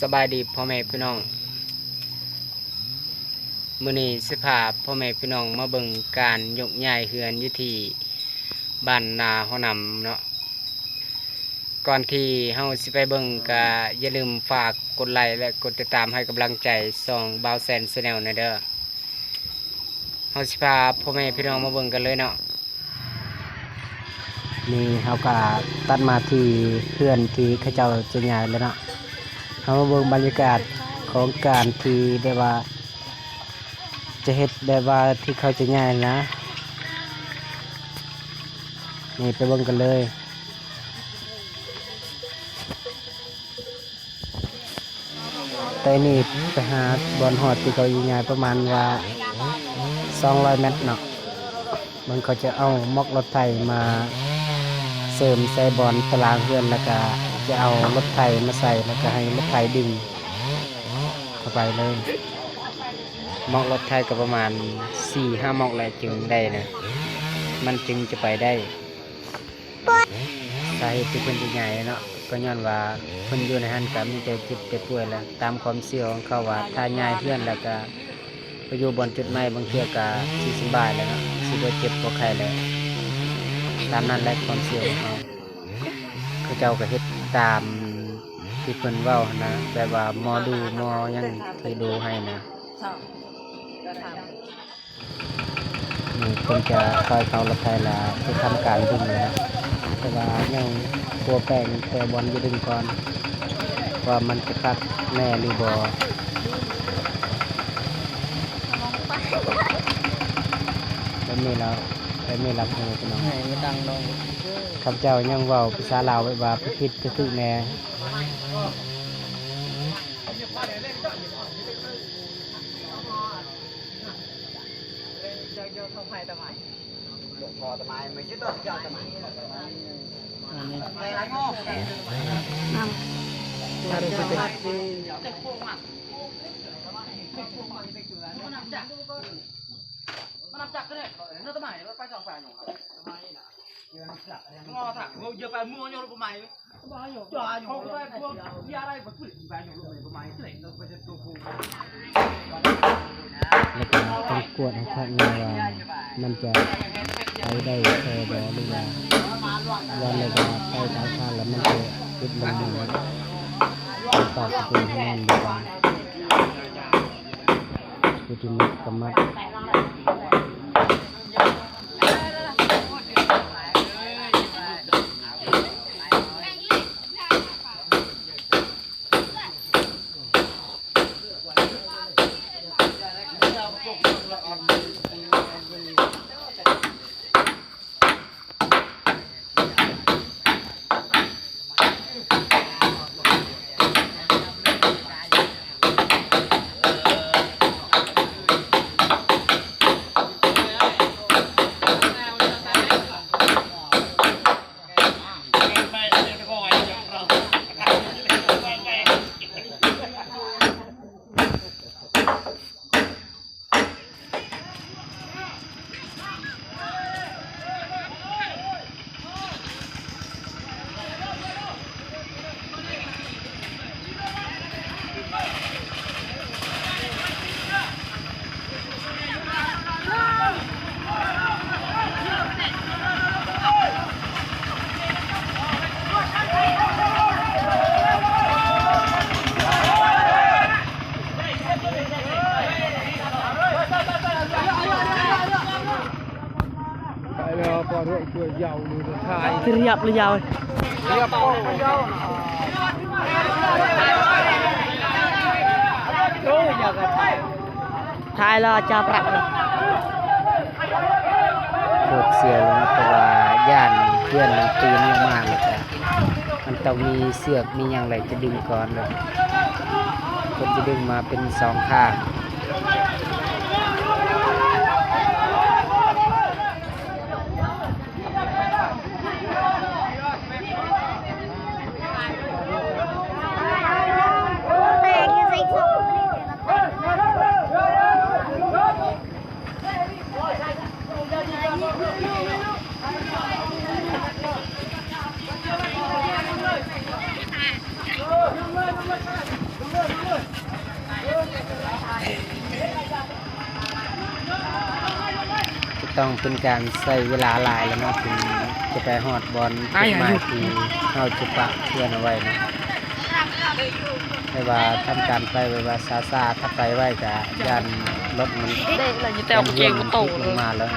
สบายดีพ่อแม่พี่น้องมื้อนี้สิพาพ่อแม่พี่น้องมาเบิ่งการยกย้ายเฮือนอยู่ที่บ้านนาหัวนำเนาะก่อนที่เฮาสิไปเบิ่งก็อย่าลืมฝากกดไลค์และกดติดตามให้กำลังใจช่องบ่าวแซน Channel หน่อยเด้อเฮาสิพาพ่อแม่พี่น้องมาเบิ่งกันเลยเนาะนี่เฮาก็ตัดมาที่เฮือนที่เขาเจ้าจะย้ายแล้วเนาะเฮามาเบิ่งบรรยากาศของการที่ได้ว่าจะเฮ็ดได้ว่าที่เขาจะย้ายนะนี่ไปเบิ่งกันเลยแต่นี่ไปหาบอนหอดที่เขาย้ายประมาณว่า200 เมตรเนาะมันเขาจะเอามอกรถไถมาเสริมใส่บอนตารางเฮือนแล้วก็จะเอารถไถมาใส่แล้วก็ให้รถไถดึงเข้าไปเลยมอกรถไถก็ประมาณ 4-5 มอกเลยจึงได้นะมันจึงจะไปได้สาเหตุที่เพิ่นจะใหญ่เนาะก็ย้อนว่าเพิ่นอยู่ในหันก็มีแต่เจ็บแต่ป่วยแล้วตามความเชื่อของเขาว่าถ้าย้ายเพื่อนแล้วก็ไปอยู่บนจุดใหม่บางเทื่อก็สิสบายแล้วเนาะสิบ่เจ็บบ่ไข้แล้วตามนั้นแหละความเชื่อของเขาคือเจ้าก็เฮ็ดตามที่เพิ่นเว้านะแบบว่าหมอดูหมอยังเคยดูให้นะนี่เพิ่นจะคอยเข้ารถไถแล้วไปทำการดึงเลยนะแต่ว่ายังตัวแป้งแต่บอลจะดึงก่อนว่ามันจะคักแน่หรือบ่แล้วไม่แล้วแล้วไม่รับเลยพี่น้องไม่ดังลงข้าพเจ้ายังเว้าภาษาลาวไว้ว่าผิดก็ถูกแน่พอตะไม้ไม่ใช่ตัวเจ้าตะไม้อะไรงอกอะไรจะเป็นมันนับจักก็ได้เนื้อตะไม้เราไป2 ฝ่ายหนูครับตะไม้น่ะงอถักเยอะไปมือโยนตะไม้จ่ออยู่เขาได้พวกที่อะไรแบบผลิตไปหนูลงตะไม้ที่ไหนเราไปจะตัวกูแล้วก็ต้องกวดให้คักแน่ว่ามันจะไปได้แค่บ่หรือว่าวันเลยว่าไปตามทางแล้วมันจะติดลมอยู่ตอกเป็นแน่นดีกว่าคือที่มัดกับมัดเรียบเลยยาวเรียบทายแล้วจะปรับโคตรเสียเลยนะเพราะว่าย่านเพื่อนมันตีนลงมาเลยจ้ะมันต้องมีเสือกมีอย่างไรจะดึงก่อนเลยคนจะดึงมาเป็น2 ข้าง ต้องเป็นการใช้เวลาหลายแล้วเนาะถึงจะไปฮอดบอลจุดหมายที่เฮาจะปะเพื่อนเอาไว้เนาะไม่ว่าทำการไปไม่ว่าซาถ้าไปไว้ก็ยันรถมัน เด็กอะไรอยู่แต่เอาเกงมาโต ล เล ง ย มาแล้ว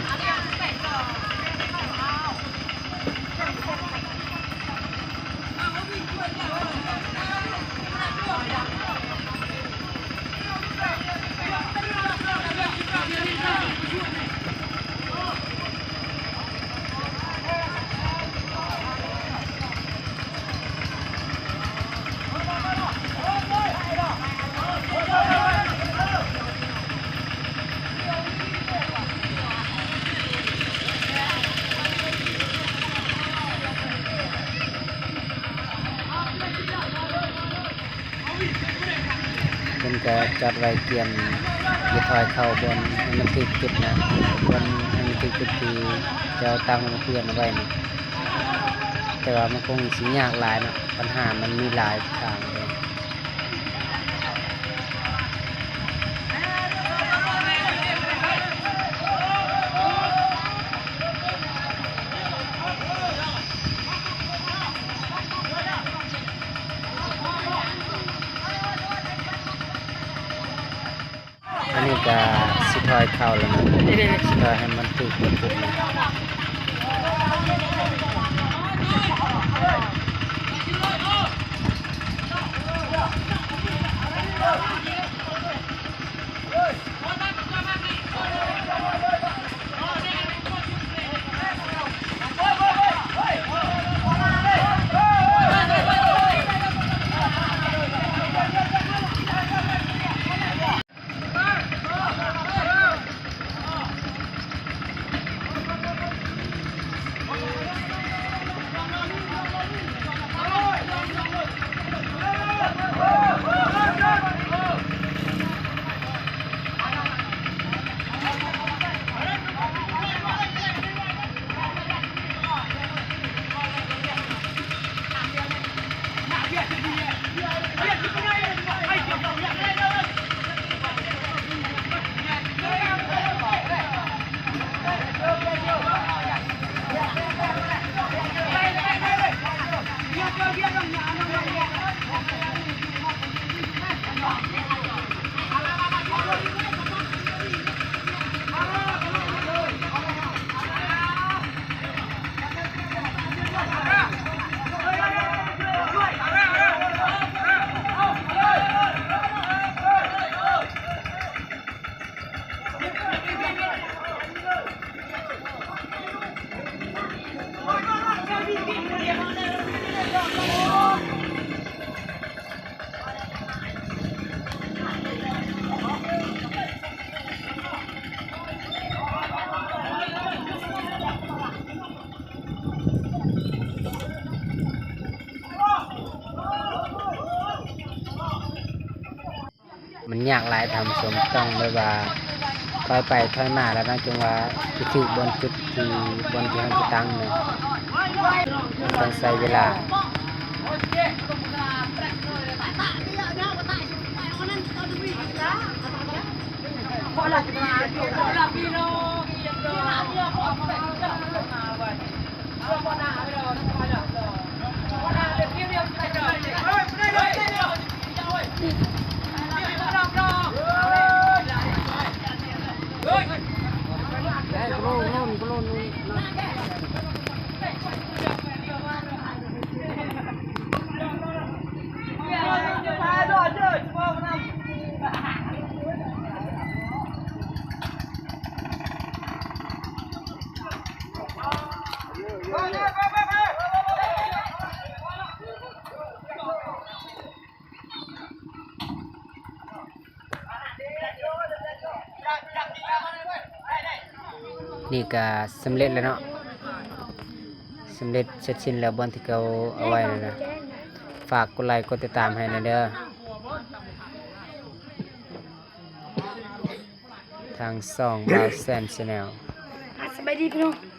มันก็จัดไว้เตรียมจะถอยเข้าบนให้มันถึกจุดนะบนให้มันถึกจุดที่จะเอาตั้งเพื่อนเอาไว้นะแต่ว่ามันคงสิยากหลายเนาะปัญหามันมีหลายทางเลยอันนี้ก็สิถอยเข้าแล้วนะ เด็ก สิถอยให้มันถึกจุดนะ มันยากหลายทำสมต้องเลยว่าถอยไปถอยมาแล้วนะจงว่าจะถึงบนจุดที่บนที่เราจะตั้งเนี่ยต้องใช้เวลานี่ก็สำเร็จแล้วเนาะสำเร็จเสร็จสิ้นแล้วบนที่เขาเอาไว้นะฝากกดไลค์กดติดตามให้นะเด้อทางช่อง Loud Sand Channel สบายดีพี่น้อง